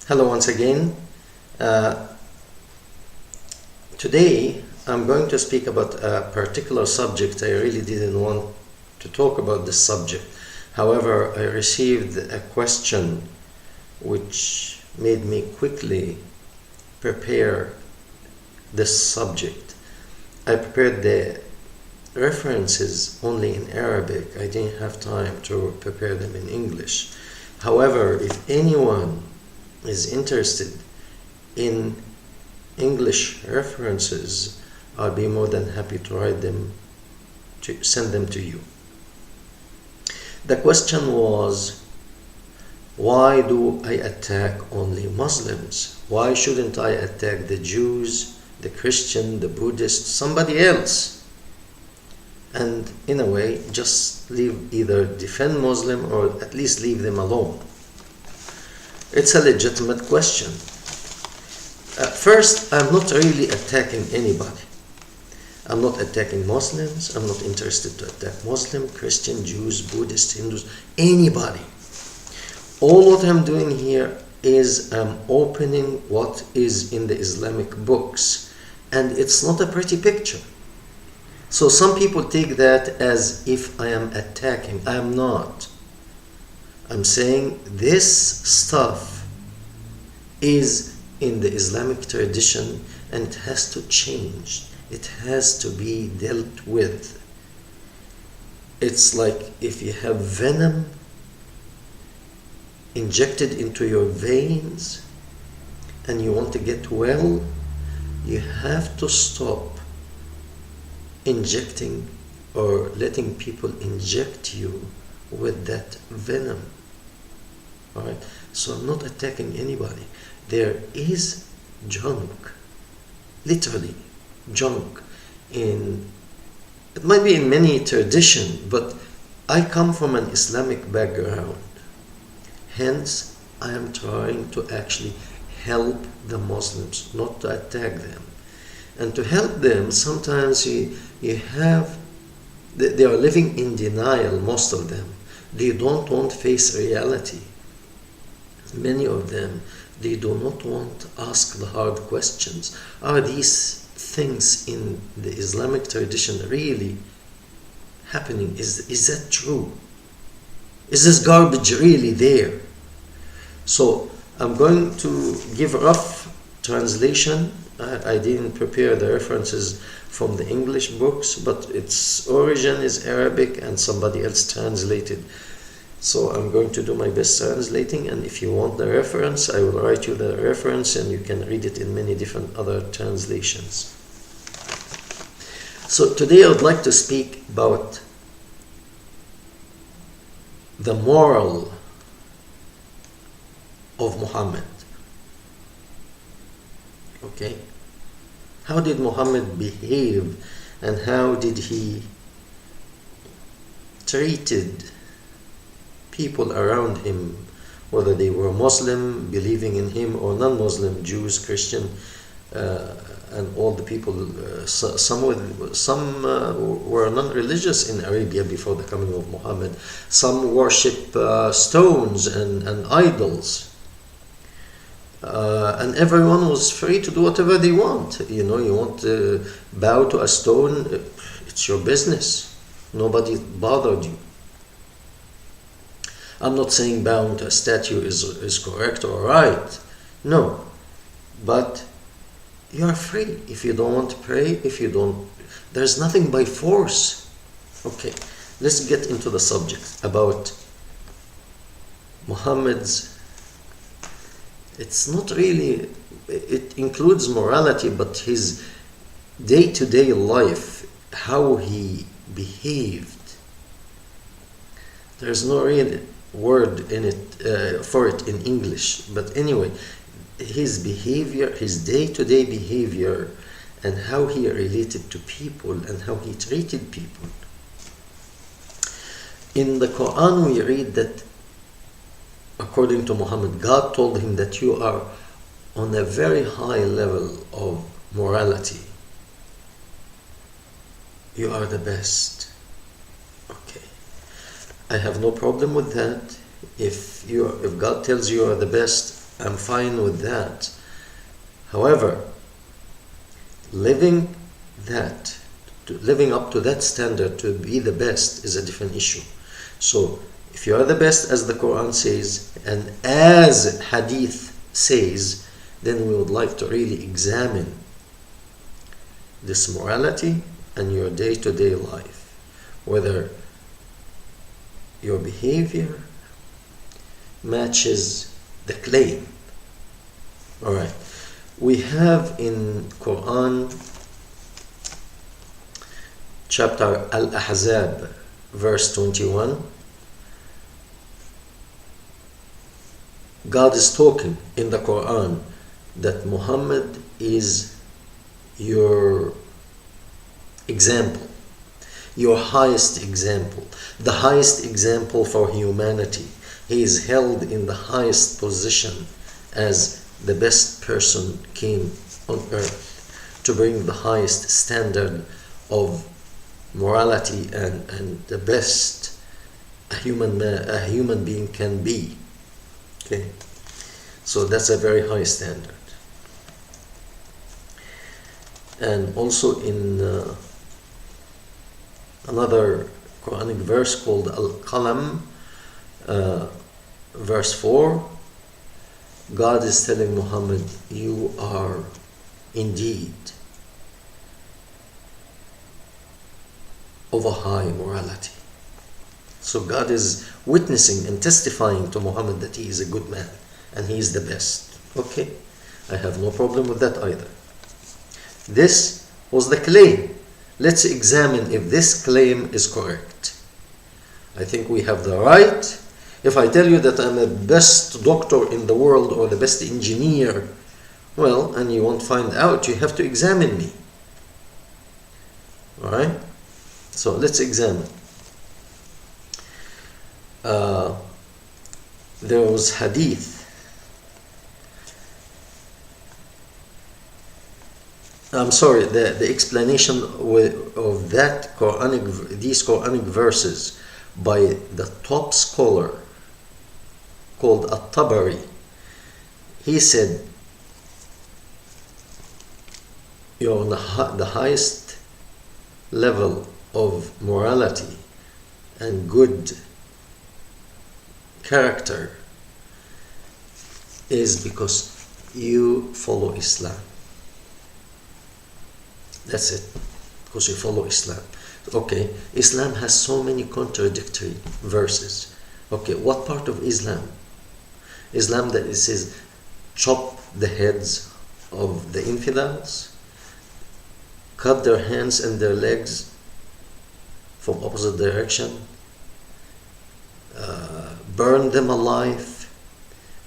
Hello once again. Uh, Today I'm going to speak about a particular subject. I really didn't want to talk about this subject. However, I received a question which made me quickly prepare this subject. I prepared the references only in Arabic. I didn't have time to prepare them in English. However, if anyone is interested in English references, I'll be more than happy to write them, to send them to you. The question was, why do I attack only Muslims? Why shouldn't I attack the Jews, the Christian, the Buddhist, somebody else? And in a way, just either defend Muslim or at least leave them alone. It's a legitimate question. First, I'm not really attacking anybody. I'm not attacking Muslims. I'm not interested to attack Muslim, Christian, Jews, Buddhists, Hindus, anybody. All what I'm doing here is I'm opening what is in the Islamic books. And it's not a pretty picture. So some people take that as if I am attacking. I am not. I'm saying this stuff is in the Islamic tradition and it has to change. It has to be dealt with. It's like if you have venom injected into your veins and you want to get well, you have to stop injecting or letting people inject you with that venom. All right? So I'm not attacking anybody. There is junk, literally junk, it might be in many traditions, but I come from an Islamic background. Hence, I am trying to actually help the Muslims, not to attack them. And to help them, sometimes you have, they are living in denial, most of them. They don't want to face reality. Many of them, they do not want to ask the hard questions. Are these things in the Islamic tradition really happening? Is that true? Is this garbage really there? So I'm going to give a rough translation. I didn't prepare the references from the English books, but its origin is Arabic and somebody else translated. So I'm going to do my best translating, and if you want the reference, I will write you the reference and you can read it in many different other translations. So today I would like to speak about the moral of Muhammad. Okay? How did Muhammad behave and how did he treated people around him, whether they were Muslim, believing in him, or non-Muslim, Jews, Christian, and all the people. Some were non-religious in Arabia before the coming of Muhammad. Some worship stones and idols. And everyone was free to do whatever they want. You know, you want to bow to a stone, it's your business. Nobody bothered you. I'm not saying bowing to a statue is correct or right. No. But you are free. If you don't want to pray, there's nothing by force. Okay, let's get into the subject about Muhammad's. It's not really, it includes morality, but his day-to-day life, how he behaved. There's no real word in it for it in English, but anyway, his behavior, his day-to-day behavior, and how he related to people and how he treated people. In the Quran we read that according to Muhammad, God told him that you are on a very high level of morality. You are the best. Okay. I have no problem with that. If God tells you are the best, I'm fine with that. However, living up to that standard to be the best is a different issue. So if you are the best as the Quran says and as Hadith says, then we would like to really examine this morality and your day-to-day life, whether your behavior matches the claim. All right. We have in Quran chapter Al-Ahzab verse 21, God is talking in the Quran that Muhammad is your example, your highest example, the highest example for humanity. He is held in the highest position as the best person came on earth to bring the highest standard of morality and the best a human being can be. Okay, so that's a very high standard. And also in another Quranic verse called Al-Qalam, verse 4, God is telling Muhammad, you are indeed of a high morality. So God is witnessing and testifying to Muhammad that he is a good man and he is the best. Okay, I have no problem with that either. This was the claim. Let's examine if this claim is correct. I think we have the right. If I tell you that I'm the best doctor in the world or the best engineer, well, and you won't find out, you have to examine me. All right? So let's examine. There was hadith. I'm sorry, the explanation of these Quranic verses by the top scholar called At-Tabari. He said, you're on the highest level of morality and good character is because you follow Islam. That's it, because you follow Islam. Okay, Islam has so many contradictory verses. Okay, what part of Islam? Islam that it says chop the heads of the infidels, cut their hands and their legs from opposite direction, burn them alive.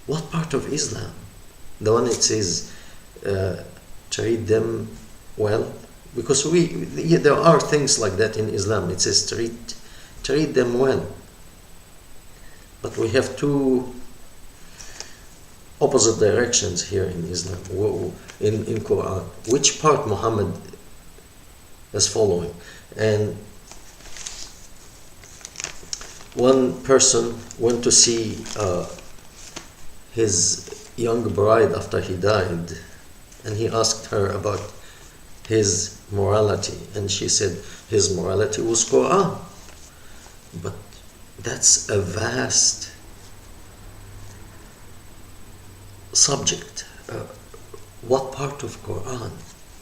What part of Islam? The one it says treat them well, because there are things like that in Islam. It says treat them well, but we have two opposite directions here in Islam, in Quran. Which part Muhammad is following? And one person went to see his young bride after he died, and he asked her about his morality, and she said his morality was Quran. But that's a vast subject. What part of Quran?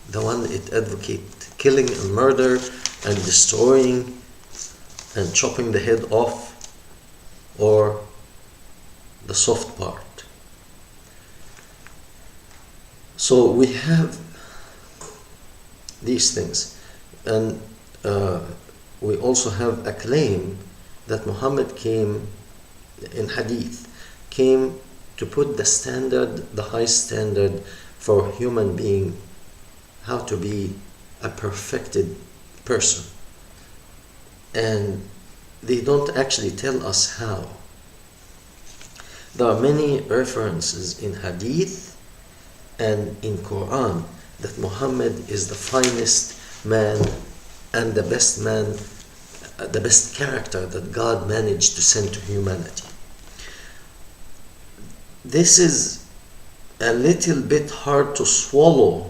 The one it advocates killing and murder and destroying and chopping the head off, or the soft part? So we have these things, and we also have a claim that Muhammad came in hadith, came to put the standard, the high standard for human being, how to be a perfected person. And they don't actually tell us how. There are many references in hadith and in Quran that Muhammad is the finest man and the best man, the best character that God managed to send to humanity. This is a little bit hard to swallow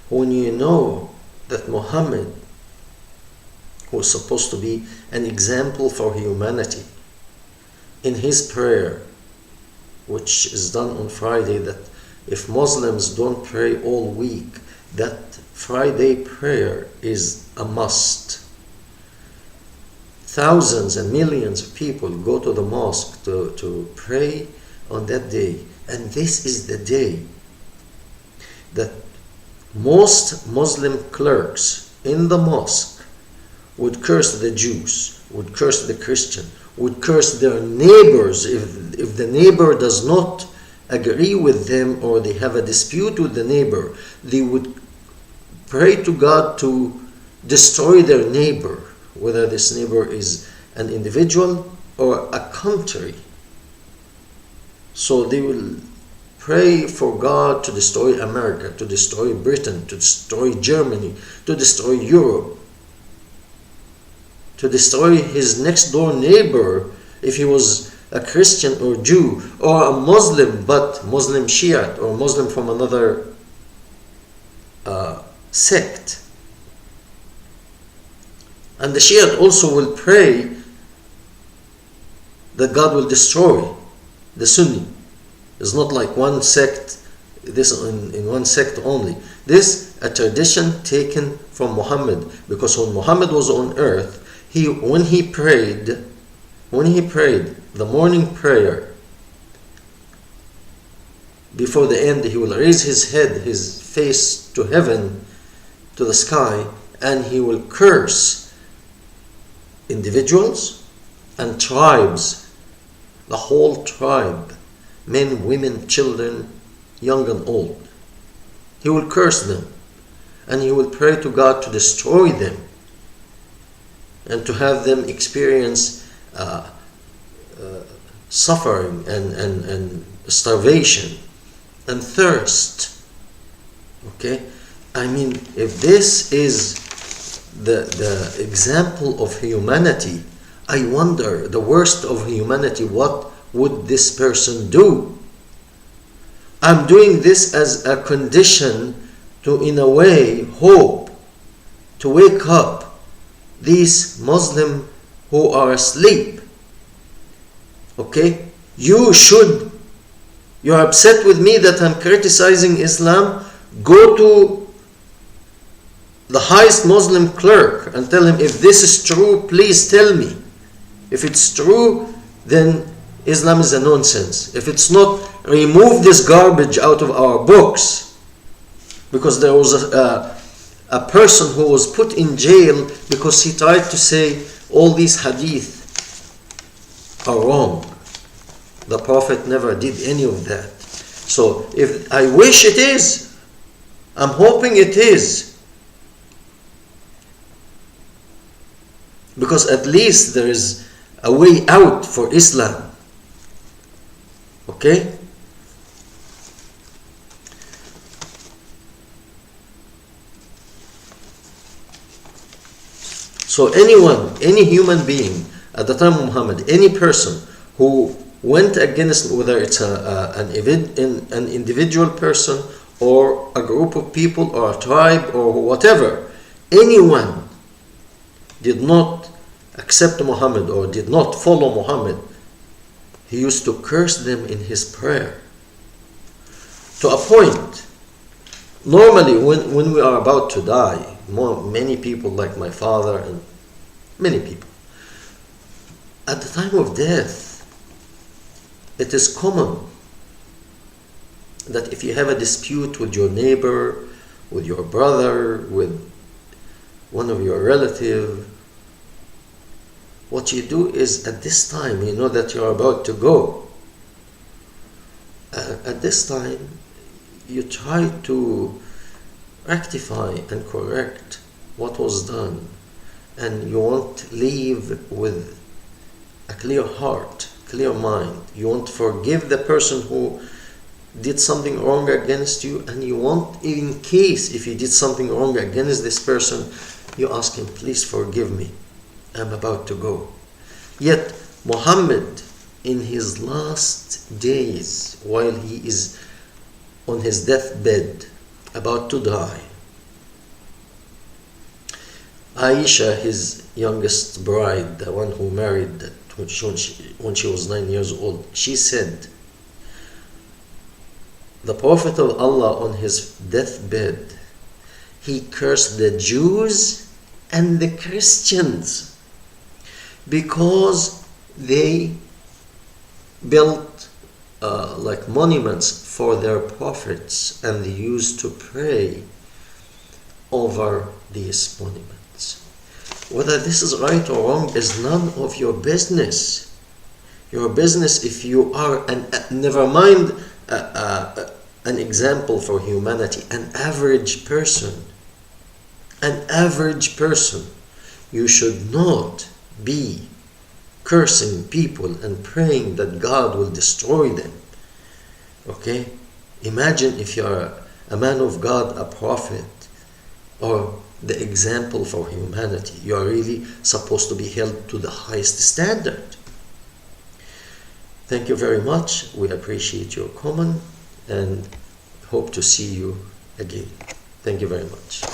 when you know that Muhammad, who is supposed to be an example for humanity, in his prayer, which is done on Friday, that if Muslims don't pray all week, that Friday prayer is a must. Thousands and millions of people go to the mosque to pray on that day. And this is the day that most Muslim clerks in the mosque would curse the Jews, would curse the Christian, would curse their neighbors if the neighbor does not agree with them or they have a dispute with the neighbor. They would pray to God to destroy their neighbor, whether this neighbor is an individual or a country. So they will pray for God to destroy America, to destroy Britain, to destroy Germany, to destroy Europe, to destroy his next door neighbor if he was a Christian or Jew, or a Muslim but Muslim Shiite, or Muslim from another sect. And the Shiite also will pray that God will destroy the Sunni. It's not like one sect, this in one sect only. This a tradition taken from Muhammad, because when Muhammad was on earth, when he prayed the morning prayer, before the end, he will raise his head, his face to heaven, to the sky, and he will curse individuals and tribes, the whole tribe, men, women, children, young and old. He will curse them, and he will pray to God to destroy them and to have them experience suffering and starvation and thirst. Okay? I mean, if this is the example of humanity, I wonder, the worst of humanity, what would this person do? I'm doing this as a condition to, in a way, hope to wake up these Muslims who are asleep. Okay? You're upset with me that I'm criticizing Islam? Go to the highest Muslim clerk and tell him, if this is true, please tell me. If it's true, then Islam is a nonsense. If it's not, remove this garbage out of our books. Because there was a person who was put in jail because he tried to say all these hadith are wrong. The Prophet never did any of that. So if I wish it is, I'm hoping it is, because at least there is a way out for Islam. Okay? So anyone, any human being at the time of Muhammad, any person who went against, whether it's an individual person or a group of people or a tribe or whatever, anyone did not accept Muhammad or did not follow Muhammad, he used to curse them in his prayer. To a point, normally when we are about to die, many people like my father and many people, at the time of death, it is common that if you have a dispute with your neighbor, with your brother, with one of your relatives, what you do is, at this time, you know that you're about to go. At this time, you try to rectify and correct what was done, and you won't leave with a clear heart, clear mind. You won't forgive the person who did something wrong against you, and you won't, in case if you did something wrong against this person, you ask him, please forgive me, I'm about to go. Yet Muhammad, in his last days, while he is on his deathbed, about to die, Aisha, his youngest bride, the one who married when she was 9 years old, she said, the Prophet of Allah on his deathbed, he cursed the Jews and the Christians because they built like monuments for their prophets, and they used to pray over these monuments. Whether this is right or wrong is none of your business. Your business, if you are never mind an example for humanity, an average person, you should not be cursing people and praying that God will destroy them. Okay? Imagine if you are a man of God, a prophet, or the example for humanity. You are really supposed to be held to the highest standard. Thank you very much. We appreciate your comment and hope to see you again. Thank you very much.